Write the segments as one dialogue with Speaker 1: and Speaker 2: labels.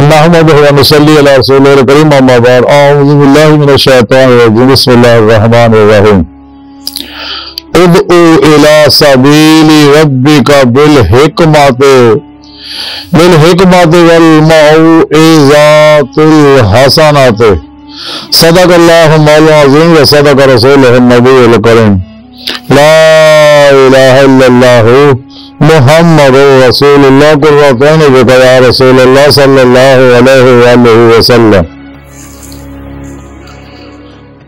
Speaker 1: نحمده ونصلي على رسوله الكريم اما بعد اعوذ بالله من الشيطان الرجيم بسم الله الرحمن الرحيم ادعو الى سبيل ربك بالحكمة والموعظة الحسنة صدق الله مولانا العظيم وصدق رسوله النبي الكريم لا اله الا الله محمد رسول اللہ قرۃ بک یا رسول اللہ صلی اللہ علیہ وآلہ وسلم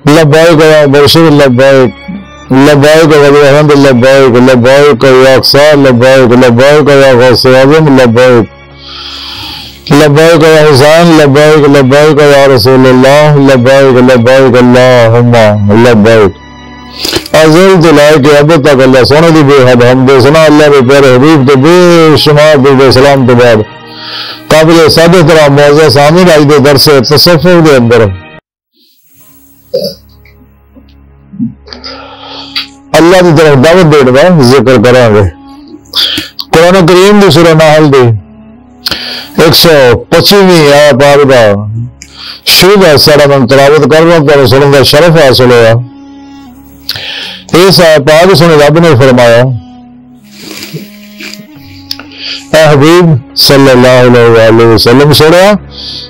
Speaker 1: لبیک یا مرشد لبیک لبیک یا الحمد لبیک لبیک یا اقصی لبیک لبیک یا غوث اعظم لبیک لبیک یا حسین لبیک لبیک یا رسول اللہ لبیک لبیک اللہم لبیک ازل تو لائے کہ اب تک اللہ سونے دی بے حد حمد سنا اللہ کے پیارے حبیب کے بے شمار درود سلام کے بعد قابل سادہ طرح معزز سامعین آج دے درس تصوف دے اندر اللہ کی طرف دعوت دینے کا ذکر کریں گے قرآن کریم دی سورہ نحل دی 125ویں آیت پاک دا شروع ہے سارا من تلاوت کرنا تو رسول کا شرف حاصل ہوا اس آیت پاک سنے رب نے فرمایا اے حبیب صلی اللہ علیہ وسلم سنیا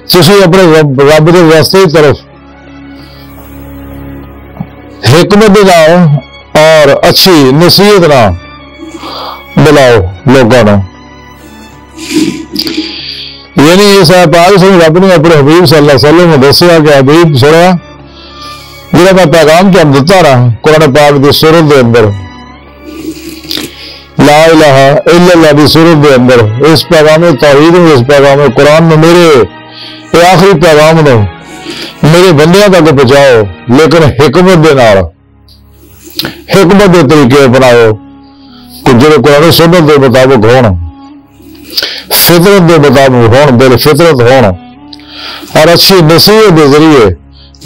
Speaker 1: تسی اپنے رب کے راستے کی طرف حکمت دلاؤ اور اچھی نصیحت نہ بلاؤ لوگوں نے یعنی اس آیت پاک سنے رب نے اپنے حبیب صلی اللہ علیہ وسلم نے دسیا کہ حبیب سنیا جنہوں میں پیغام کیا ہم دیتا رہا قرآن پاک دی سورت دے اندر لا الہ الا اللہ دی سورت دے اندر اس پیغام توحید میں اس پیغام قرآن میں میرے آخری پیغام نے میرے بندیاں تک پہنچاؤ لیکن حکمت دے نال حکمت دے طریقے اپناؤ کہ جو قرآن سنت دے مطابق ہون فطرت دے مطابق ہون بل فطرت ہون اور اچھی نصیحت دے ذریعے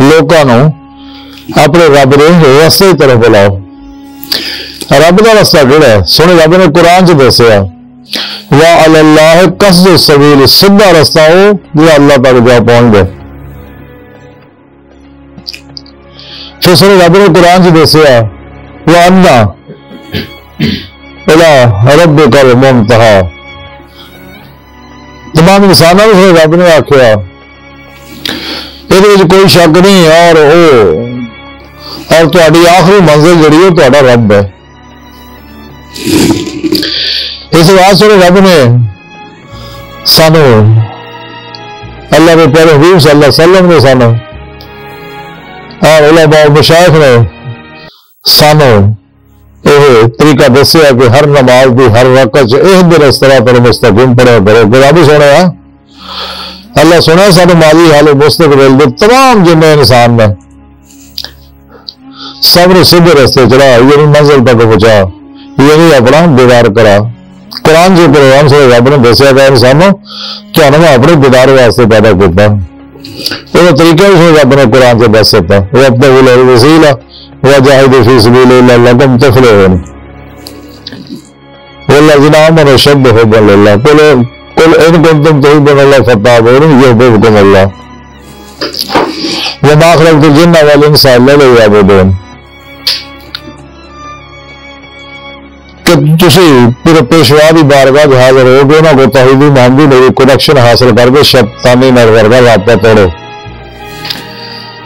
Speaker 1: لوگوں اپنے رب نے راستے کی طرف بلاؤ رب کا رستہ کہڑا ہے سونے رب نے قرآن چ دسیا وَعَلَى اللَّهِ قَصْدُ السَّبِيلِ سیدھا رستہ ہو جو اللہ تک جا پہنچ گئے پھر سونے رب نے قرآن چ دسیا وَأَنَّ إِلَىٰ رَبِّكَ الْمُنتَهَىٰ تمام انسانوں سے رب نے آخیا یہ کوئی شک نہیں اور تہاڈی آخری منزل جڑی ہے تہاڈا رب ہے اس واسطے رب نے سانو اللہ کے پیارے حبیب صلی اللہ علیہ وسلم نے سانو اور علماء مشائخ نے سانو یہ طریقہ دسیا کہ ہر نماز دی ہر وقت اہدنا الصراط المستقیم پڑھا کرو رب سونا اللہ سنا سانو ماضی حال مستقبل دے تمام جنہیں انسان نے سب نے سیدھے راستے چلا یعنی منزل تک پہنچا یعنی اپنا دیدار کرا قرآن جو پروگرام سے رب نے دسیا گیا انسانوں کیا میں اپنے دیدار واسطے پیدا کرتا وہ طریقہ بھی رب نے قرآن سے دس سکتا وہ اپنے وسیلہ وجاہدوا فی سبیل اللہ لعلکم تفلحون والذین آمنوا اشد حبا للہ قل ان کنتم تحبون اللہ فاتبعونی یحببکم اللہ وما خلقت الجن والانس الا لیعبدون کہ تسی پورے پیشوا کی بارگاہ حاضر ہو گے انہوں کو توحیدی محمدی نبی کنیکشن حاصل کر کے شیطانی نیٹورک کا رابطہ توڑو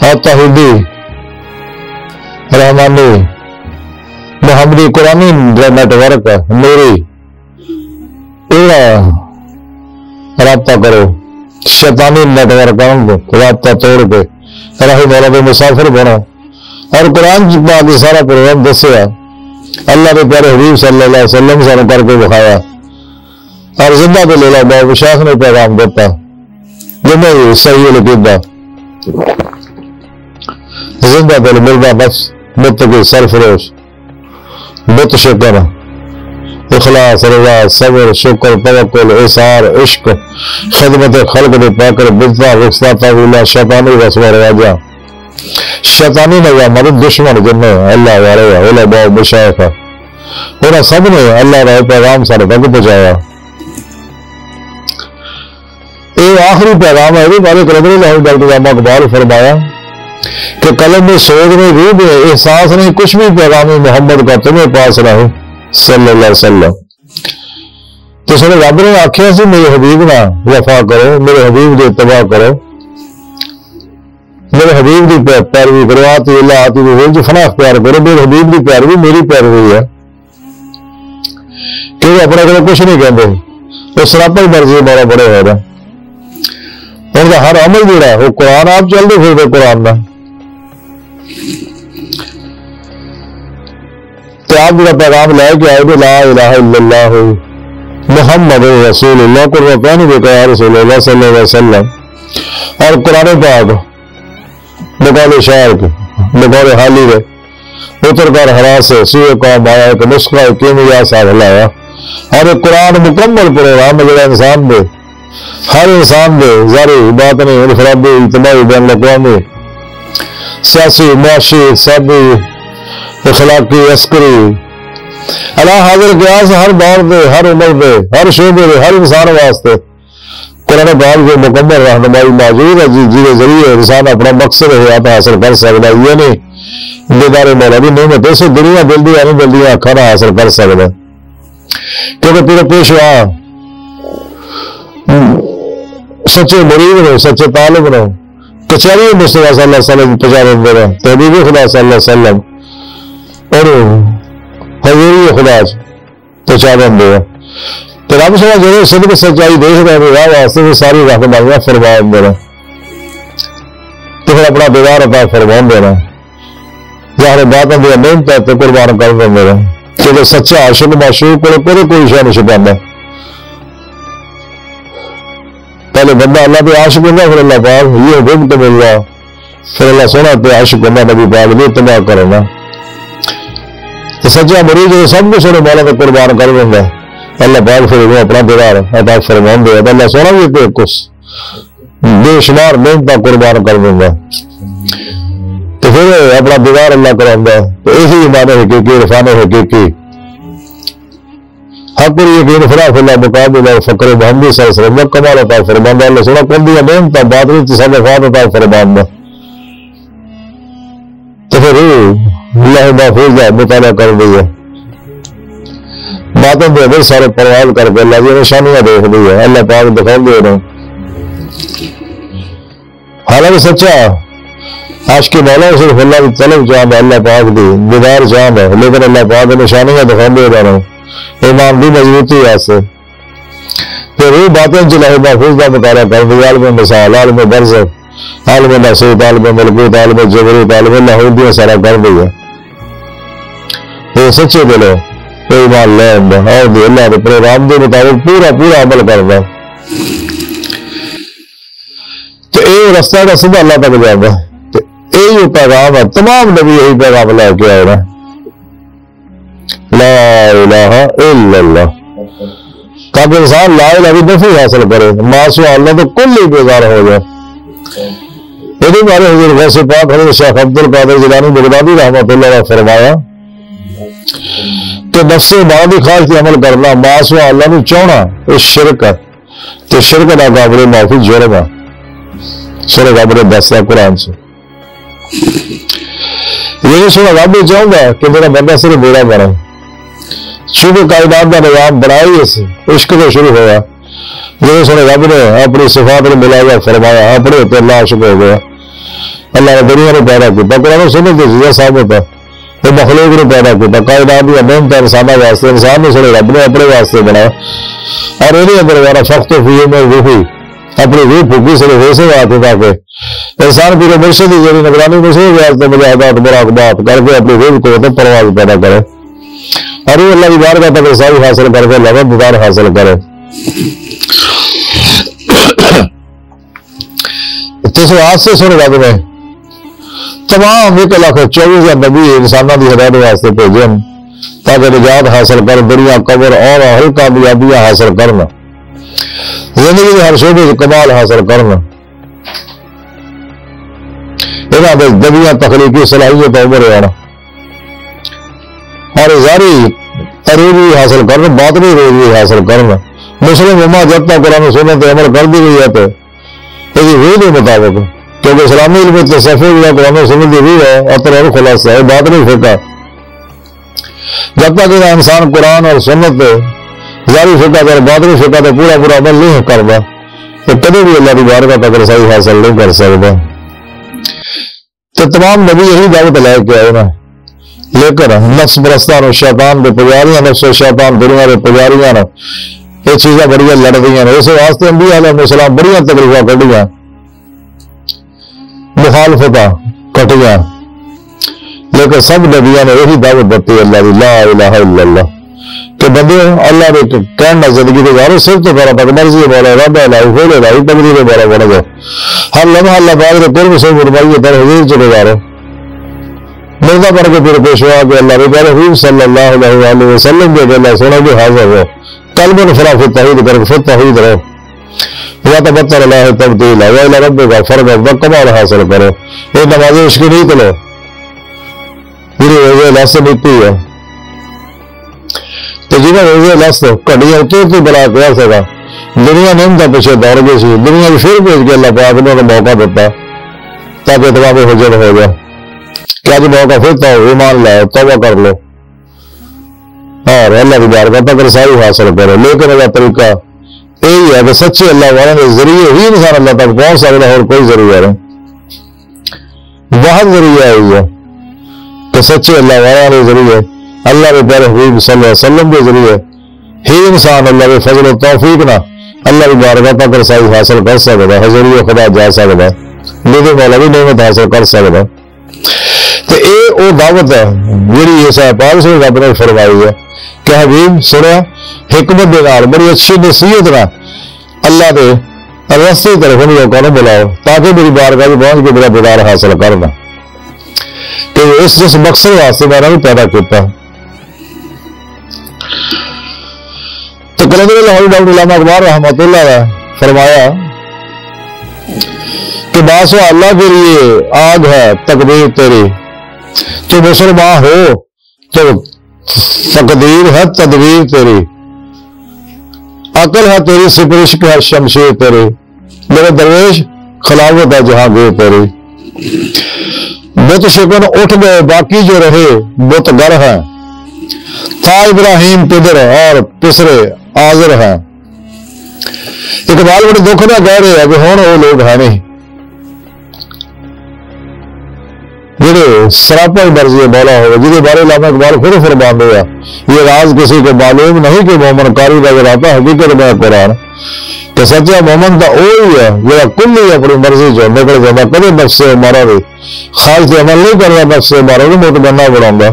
Speaker 1: اور توحیدی رحمانی محمدی قرآنی نیٹورک نوری رابطہ کرو شیطانی نیٹورک رابطہ توڑ کے راہ مولا کے مسافر بنو اور قرآن پاک سارا پروگرام دسیا اللہ کے پیارے حبیب صلی اللہ علیہ وسلم سے کر کے دکھایا اور زندہ پہ لے لا بابو شاخ نے پیغام دیتا جنہیں صحیح لقیدہ زندہ پہ مردہ نفس متقی سرفروش متشکر اخلاص رضا صبر شکر توکل احسار عشق خدمت خلق دے پاکر بدفع رخصہ تعویلہ شیطانی رسم رواجہ شیطانی نگاہ مرد دشمن جنہیں اللہ والے علماء مشائخ انہاں سب نے اللہ کا پیغام سارے تک پہنچایا یہ آخری پیغام ہے ہمارے قدر ڈاکٹر علامہ اقبال فرمایا کہ قلم میں سوچ میں روح میں احساس نہیں کچھ بھی پیغام محمد کا تمہیں پاس رہے صلی اللہ علیہ وسلم. تو سر رب نے آخیا سی میرے حبیب نہ وفا کرو، میرے حبیب کی اتباع کرو، میرے حبیب کی پیروی کرو، آتی اللہ آتی جو فنا اختیار کرو. میرے حبیب کی پیروی میری پیروی ہے، کیونکہ اپنے کو کچھ نہیں کہتے، وہ سراپا ہی مرضی بڑا بڑے ہو رہا. ان کا ہر عمل جڑا وہ قرآن آپ چلتے پھرتے قرآن کا. تو آپ جڑا پیغام لے کے آئے لا الہ الا اللہ محمد رسول اللہ قربان دیکھا یا رسول اللہ صلی اللہ علیہ وسلم. اور قرآن پاک بقول شاعر کے بقول حالی کے اتر کر ہرا سے سوئے قوم آیا ایک نسخہ کیمیا ساتھ لایا. اور ایک قرآن مکمل پروگرام جڑا انسان دے ہر انسان دے ظاہری باطنی انفرادی اجتماعی بین الاقوامی سیاسی معاشی اقتصادی اخلاقی عسکری اللہ حاضر قیاس ہر دور دے ہر عمر دے ہر شعبے دے ہر انسان واسطے قرآن پاک کی مکمل رہنمائی موجود ہے جس کے ذریعے انسان اپنا مقصد حیات حاصل کر سکتا ہے. یہ نہیں بیدار مولوی نہیں میں سے دنیا جلدی یا نہیں جلدی کھانا حاصل کر سکتا کیونکہ تیرے پیشوا سچے مرید رہو سچے طالب رہو کچہری مصطفیٰ صلی اللہ علیہ وسلم پہچانے رہے تحبیب خدا صلی اللہ علیہ وسلم اور حضوری خدا پہچانے دے تو رب سوا جو صدق سچائی دیکھ رہے ہیں راہ واسطے وہ ساری رہنمائیاں فرمان دے رہے تو پھر اپنا دیدار عطا فرمان دے رہے ظاہر باتیں دیا محنت ہے تو قربان کر دے رہے کیونکہ سچا عاشق معشوق کو کوئی شے نہیں چھپانا. پہلے بندہ اللہ پہ عاشق ہوتا پھر اللہ پاک یہ حکم تو مل رہا پھر اللہ سونا پہ عاشق ہونا نبی پاک بھی اتباع کرنا. تو سچا مریض جو سب کچھ انہیں مولا کو قربان کر دیں گا اللہ پاک پھر انہیں اپنا دیدار عطا فرمان دے گا. اللہ سونا بھی پہ کچھ بے شمار محنت قربان کر دیں گا تو پھر اپنا دیدار اللہ کروں گا. تو یہی ایمان حقیقی عرفان حقیقی حق پر یقین فراف اللہ مقابل فقر محمد صلی اللہ علیہ وسلم کمال عطا فرمان اللہ سونا کن دیا محنت باطنی تصرفات عطا فرمان دا. تو پھر اللہ محفوظ ہے مطالعہ کر دیا باتیں دے دے سارے پرواز کر کے اللہ جی نشانیاں دیکھ دی ہے اللہ پاک دکھا دے رہے حالانکہ سچا عاشق مولا صرف اللہ کی طلب چاند ہے اللہ پاک دی دیدار چاند ہے لیکن اللہ پاک نشانیاں دکھا دے رہے ہیں ایمان بھی مضبوطی ایسے پھر وہ باتیں جلائے محفوظ کا مطالعہ کر دی عالم مثال عالم برزخ عالم ناسوت عالم ملکوت عالم جبروت عالم لاہوردیاں سارا کر دیا. یہ سچے دلو ایمان لے اور دی اللہ کے پروگرام کے مطابق پورا پورا عمل کرنا تو یہ رستہ کا سیدھا اللہ تک جانا. یہی پیغام ہے تمام نبی یہی پیغام لے کے آئے لا الہ الا اللہ تاکہ انسان لا الہ کی نفی حاصل کرے ماسو اللہ تو کل ہی بیزار ہو جائے. یعنی ہمارے حضور غوث پاک حضرت شیخ عبد القادر جیلانی بغدادی رحمۃ اللہ علیہ فرمایا کہ نفس مادی خواہش کی عمل کرنا ماسو اللہ نے چاہنا اس شرک ہے تو شرک نہ قابل معافی جرم ہے. شرک قابل دستا قرآن سے یہ سنا رب بھی چاہوں گا کہ میرا بندہ صرف میرا بنا شروع کائنات کا نظام بنائی اس عشق سے شروع ہوا یہ سنا رب نے اپنی صفات میں ملایا فرمایا اپنے ہوتے اللہ عاشق ہو گیا. اللہ نے دنیا نے پیدا کیا قرآن سنت چیزیں ثابت ہے وہ مخلوق نے پیدا کیا کائنات کی محنت انسانوں واسطے انسان نے سنے رب نے اپنے واسطے بنایا اور انہیں اندر والا فخت فیہ میں روحی اپنی روح پھوکی سے ویسے آتے تاکہ انسان پورے مرشد کی ذریعے نگرانی مرشد واسطے مجاہدات مراقبات کر کے اپنی روح کو تو پرواز پیدا کرے اور وہ اللہ کی بارگاہ تک رسائی حاصل کر کے لغت دیدار حاصل کرے. اس آج سے سن رب نے تمام 1,24,000 نبی انسانوں کی ہدایت واسطے بھیجے تاکہ نجات حاصل کر دنیا قبر اور ہر کامیابیاں حاصل کرنا زندگی کے ہر شعبے سے کمال حاصل کرنا یہاں دے دنیا تخلیقی صلاحیت عمر آنا اور ظاہری عروج حاصل کرنا باطنی عروج حاصل کرنا. مسلم امت جب تک قرآن و سنت عمل کر دی گئی ہے تو یہ روح کے مطابق، کیونکہ اسلامی علم تصوف یا قرآن و سنت کی روح ہے اطر اور خلاصہ ہے، بات نہیں فقہ۔ جب تک انسان قرآن اور سنت ظاہری فقہ اور باطنی فقہ تو پورا عمل نہیں کرتا تو کبھی بھی اللہ کی بارگاہ تک رسائی حاصل نہیں کر سکتا۔ تو تمام نبی یہی دعوت لے کے آئے نا، لیکن نفس پرستان اور شیطان کے پجاریاں، نفس و شیطان دنیا کے پجاریاں نا یہ چیزیں بڑی لڑتی ہیں، اس واسطے انبیاء علیہ السلام بڑی تکلیفاں کٹیاں، مخالفتاں کٹیاں، لیکن سب نبیاں نے یہی دعوت دیتی اللہ دی لا الہ الا اللہ کہ بندے اللہ نے کہنا زندگی گزارو، صرف تو کرا تک مرضی بولا رب الہی فعل الہی تقدیر بولا بڑھ گئے، ہر لمحہ اللہ پاک کے قرب سے مرمائی در حضور سے گزارو۔ مردہ پڑھ کے پھر پیشوا کہ اللہ رب الحبیب صلی اللہ علیہ وسلم کے اللہ سنو جو حاضر ہو، قلب انفرا فی التوحید کرو، فی التوحید رہو، یا تبتر اللہ تبدیل ہے، یا رب کا فرق و کمال حاصل کرو۔ یہ نماز عشق نہیں تلو میری روزے لس نیتی ہے تو جنہیں روزے لس کڑیاں اترتی بلا کیا سکا، دنیا نعمت پیچھے دوڑ گئی سی، دنیا کی پھر بھیج کے اللہ پاک نے موقع دیتا تاکہ تمام حجر ہو جائے کہ آج موقع پھر تو ایمان لائے، توبہ کر لو اور اللہ کی بارگاہ تک رسائی حاصل کرو۔ لیکن اللہ طریقہ یہی ہے کہ سچے اللہ والوں کے ذریعے ہی انسان اللہ تک پہنچ سکتا ہے، اور کوئی ذریعہ نہیں، واحد ذریعہ یہی ہے کہ سچے اللہ والوں کے ذریعے، اللہ کے پیارے حبیب صلی اللہ علیہ وسلم کے ذریعے ہی انسان اللہ کے فضل و توفیق نہ اللہ کی بارگاہ تک رسائی حاصل کر سکتا ہے، حضور خدا جا سکتا ہے، لیکن مولا بھی نعمت حاصل کر سکتا ہے۔ تو یہ وہ دعوت ہے میری اس پاک سے رب نے فرمائی ہے کہ حبیب سنیا حکمت کے نال بڑی اچھی نصیحت نہ اللہ کے رستے کی طرف لوگوں کو بلاؤ تاکہ میری بارگاہ میں پہنچ کے میرا دیدار حاصل کرنا، کہ اس جس مقصد واسطے میں نے بھی پیدا کیا۔ تو کلندر لاہوری ڈاکٹر علامہ اقبال رحمۃ اللہ نے فرمایا کہ باسو اللہ کے لیے آگ ہے تقدیر تیری، تو مسلمان ہو تو تقدیر ہے تدبیر تیری، عقل ہے تیری سپرشک ہے شمشیر تیری، میرے درویش خلافت ہے جہانگیر تیری، بت شکن اٹھ گئے باقی جو رہے بت گر ہیں، تھا ابراہیم پدر اور پسرے آزر ہیں۔ اقبال بڑے دکھ نہ کہہ رہے ہیں کہ ہوں وہ لوگ ہیں نہیں جہے سراپا ہی مرضی مولا ہو، جہاں بارے علامہ اقبال خود فرمان ہوا یہ راز کسی کو معلوم نہیں کہ مومن کاری نظر آتا حقیقت میں قرآن کہ سچا مومن تو وہی ہے جہاں کل ہی اپنی مرضی چ نکل جاتا، کبھی نفس سے مارا نہیں، خالص عمل نہیں کرنا، نفس سے مارا نہیں متمنا بنا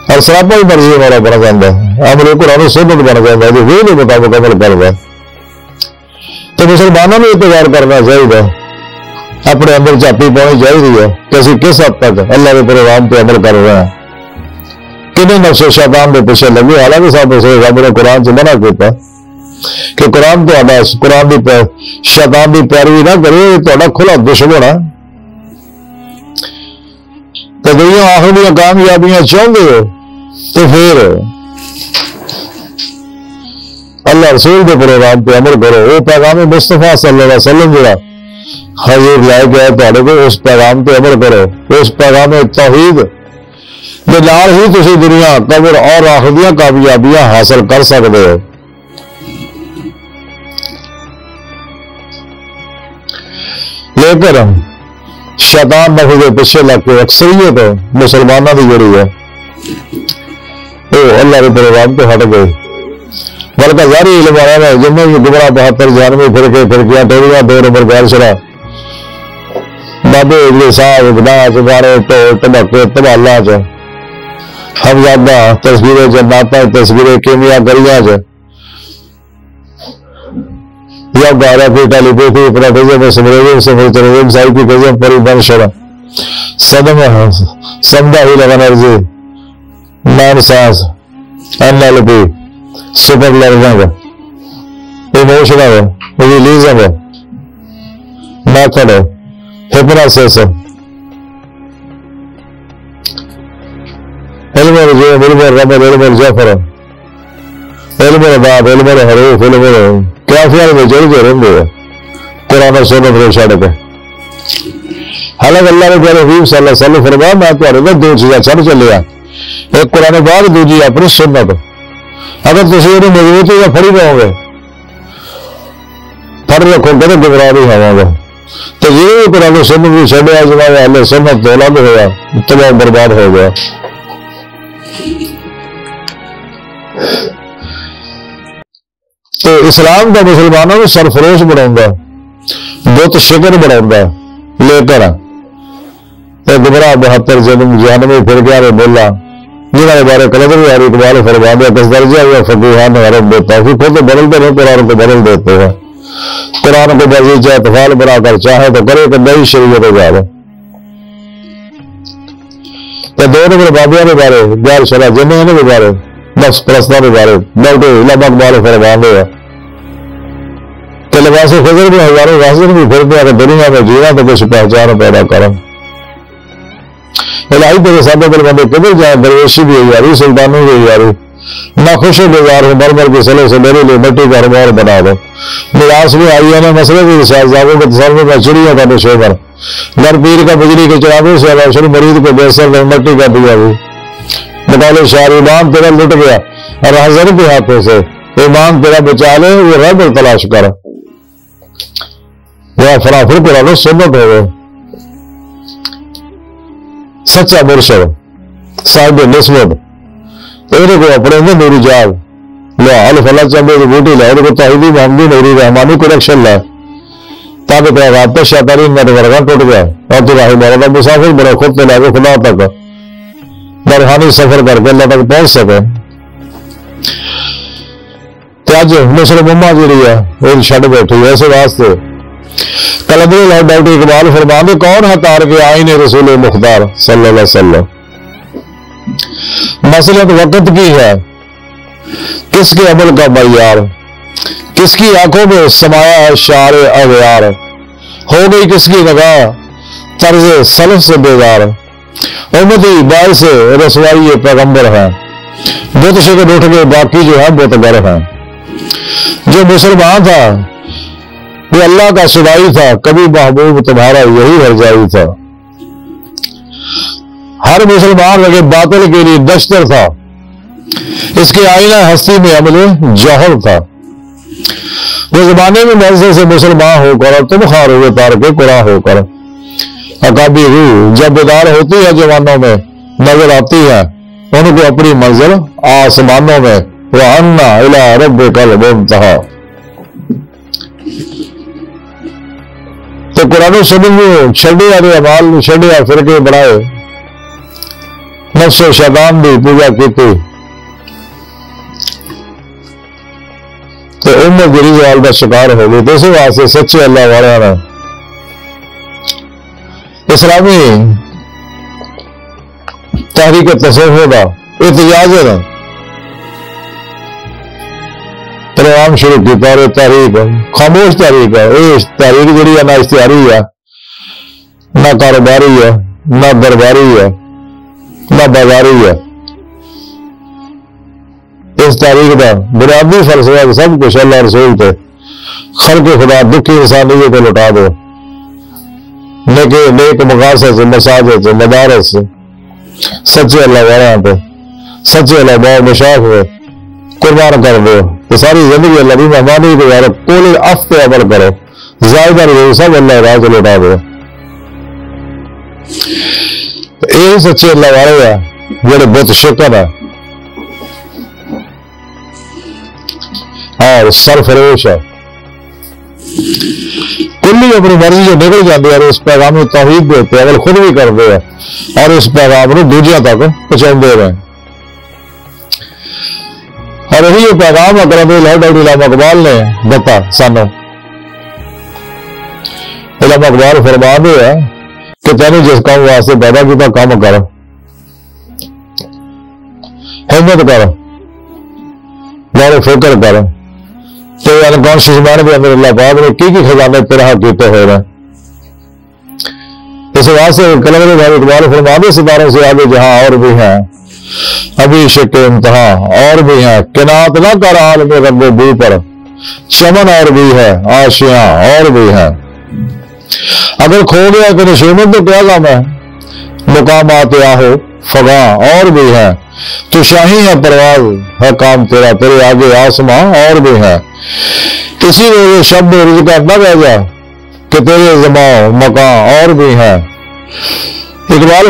Speaker 1: اور سراپا ہی مرضی ہمارا بن جاتا ہے، عمل قرآن سنت بن جاتا ہے جو وہی کے مطابق عمل کرتا ہے۔ تو مسلمانوں نے انتظار کرنا چاہیے، اپنے اندر چاپی پانی چاہیے کہ اسی کس حد تک اللہ کے پروگرام پہ عمل کر رہے ہیں، کنہیں نفس و شیطان کے پیچھے لگے۔ حالانکہ صاحب رب نے قرآن سے منع کیا کہ قرآن تو قرآن کی شیطان کی پیروی نہ کرے، یہ کھلا دشمن ہے۔ تو دنیا آخری کامیابیاں چاہتے ہو تو پھر اللہ رسول کے پروگرام پہ عمل کرو، وہ پیغام مصطفیٰ صلی اللہ علیہ وسلم جڑا حضور لے کے آئے تھوڑے کو اس پیغام پہ عمل کرو، اس پیغام توحید کے نال ہی تسی دنیا قبر اور آخرتیاں کامیابیاں حاصل کر سکتے ہو۔ لیکن شیطان نفس کے پیچھے لگ کے اکثریت مسلمانوں کی جڑی ہے وہ اللہ کے پروگرام تو ہٹ گئے، بلکہ ظاہری علم والا ہے جن میں گمراہ 72 جانوی فرقیاں ٹوڑیاں 2 نمبر گال چلا بابے اجلے صاحب ناچ گانے ٹمکے تبالا چ حمزادہ تصویریں چ ناتا تصویریں کیمیا گلیاں چ یا گارا پیٹا لپیٹی پراٹیزم میں سمریزم سے مرتنظم سائی کی قزم پری بن شرم صدم سمدہ ہی لگن ارزی نان سانس N L P super learning emotional realism method hypnosis علم الرجوم علم الرمل علم الجفر علم الباب علم الحروف علم کافیاں میں جڑ کے رہتے ہیں، قرآن و سنت کو چھڈ کے۔ حالانکہ اللہ نے پیارے حبیب صلی اللہ علیہ وسلم فرمایا میں تھوڑے نال دو چیزاں چھڈ چلیا، ایک قرآن پاک، دوجی اپنی سنت۔ اگر تسی انہوں مضبوطی کا پھڑی رہو گے، پھڑ رکھو گے تو گمراہ نہیں ہو گے۔ تو یہ قرآن و سنت بھی چھڈیا جناب اہل سنت تو الگ ہوا، تباہ برباد ہو گیا۔ تو اسلام کا مسلمانوں کو سرفروش بناؤں، بت شکر بناؤں، لیکن گمراہ 72 جہنمی فرقیاں نے بولا جنہوں نے بارے قلندر یاری اقبال فرما دیا کس درجہ یا فقیہان غرب دیتا ہے، خود بدلتے ہیں قرآن کو بدل دیتے ہیں، قرآن کو بازیچہ اتفال بنا کر چاہے تو کرے کہ نئی شریعت ہو جائے۔ تو دو نمبر بابیاں کے بارے غیر شرع جنہیں کے بارے نفس پرستوں کے بارے ڈاکٹر علامہ اقبال فرما دیا کہ لباس فضل میں ہزاروں غازل بھی پھرتے ہیں دنیا میں جینا تو کچھ پہچان پیدا کریں۔ الہی تیرے سادہ دل بندے کدھر جائیں، درویشی بھی یاری، سلطانوں بھی یاری، نہ خوش و بیزار ہوں، مر مر کے سلے سے میرے لیے مٹی کا ہموار بنا دو۔ میراث میں آئی ہے مسئلے بھی شہزادوں کے تصور میں چڑیوں کا نشوبر، در پیر کا بجلی کے چراغوں سے روشن مرید کو بیسر میں مٹی کا دیا بھی۔ بطول شاعر ایمان تیرا لٹ گیا اور حضر کے ہاتھوں سے، ایمان تیرا بچا لے وہ رب تلاش کر، وہ فرافر قرآن و سنت ہو گئے۔ سچا مرشد صاحب نسبت انہیں کو اپنے اندر نوری جاگ لیا، الف اللہ چاہتے تو بوٹی لائے، انہیں کو توحیدی محمدی نوری رحمانی کریکشن لائے تاکہ تیرا رابطہ شیطانی نیٹ ورکاں ٹوٹ گیا اور تو راہی مولانا مسافر بڑے خود میں لے کے خدا تک برہانی سفر کر کے اللہ تک پہنچ سکے۔ تو آج مسلم امہ جڑی ہے وہ چھڈ بیٹھی ہے، ایسے واسطے قلندر اللہ ڈاکٹر اقبال فرماندے کون ہے تار کے آئین رسول مختار صلی اللہ علیہ وسلم، مسلط وقت کی ہے کس کے عمل کا معیار، کس کی آنکھوں میں سمایا ہے شعر اغیار، ہو گئی کس کی نگاہ طرز سلف سے بیدار، امتی باعث رسوائی پیغمبر ہے، بت شکر اٹھ گئے باقی جو ہے بتگر ہیں۔ جو مسلمان تھا وہ اللہ کا سدائی تھا، کبھی محبوب تمہارا یہی ہرجائی تھا، ہر مسلمان لگے باطل کے لیے دشتر تھا، اس کے آئینہ ہستی میں عمل جوہر تھا، وہ زمانے میں منزل سے مسلمان ہو کر اور تم خار ہوئے تار کے قرآن ہو کر، اقابی روح جب بیدار ہوتی ہے جوانوں میں نظر آتی ہے ان کو اپنی منزل آسمانوں میں، وَأَنَّ إِلَىٰ رَبِّكَ الْمُنتَهَىٰ۔ تو قرآن و سنت میں چھڈے والے اعمال چھڈے فرقے بنائے، نفس و شیطان بھی پوجا کی تھی، تو امت گری جوال کا شکار ہو گئی۔ تو اسی واسطے سچے اللہ والے نے اسلامی تحریک تصوف کا احتجاج ہے پروگرام شروع کیا، اور تحریک خاموش تحریک ہے، یہ تحریک جڑی ہے نہ اشتہاری ہے، نہ کاروباری ہے، نہ درباری ہے، نہ بازاری ہے۔ اس تحریک کا بنیادی فلسفہ سب کچھ اللہ رسول تھے، خلق خدا دکھی انسانیت کو لوٹا دو، نیک مقاصد سے، مساجد سے، مدارس سے، سچے اللہ والوں پہ، سچے اللہ باب مشاق پہ قربان کر دو، تو ساری زندگی اللہ بھی مہمانی کو یار کول اف پہ عمل کرو، زائدہ رہو، سب اللہ راہ سے لوٹا دو۔ یہی سچے اللہ والے ہیں جڑے بت شکر ہے اور سرفروش ہے، کلی اپنی مرضی جو نکل جاتی ہے اور اس پیغام میں توحید دیتے ہیں، خود بھی کرتے ہیں اور اس پیغام کو دوجیاں تک پہنچاتے رہے۔ اور یہی پیغام اکرم ڈاکٹر علامہ اقبال نے دتا سانو۔ علامہ اقبال فرما دے ہے کہ تینوں جس کام واسطے پیدا کیا کام کر، ہمت کر، غور و فکر کر، تو انکانشیس مائنڈ کے اندر اللہ پاک نے کی خزانے پرہا کیتے ہوئے ہیں۔ اس واسطے قلندر اقبال فرما دے ستاروں سے آگے جہاں اور بھی ہیں، ابھی شک امتحاں اور بھی ہیں، قناعت نہ کر عالم رنگ و بو پر، چمن اور بھی ہے، آشیاں اور بھی ہیں۔ اگر کھو گیا کہ نشیمت تو کیا کام ہے؟ مقامات آہو فغاں اور بھی ہے، تو شاہی ہے پرواز ہے کام تیرا، تیرے آگے آسماں اور بھی ہے، اسی وجہ شب رزقہ نہ رہ جا کہ تیرے زماں مکان اور بھی ہے۔ اقبال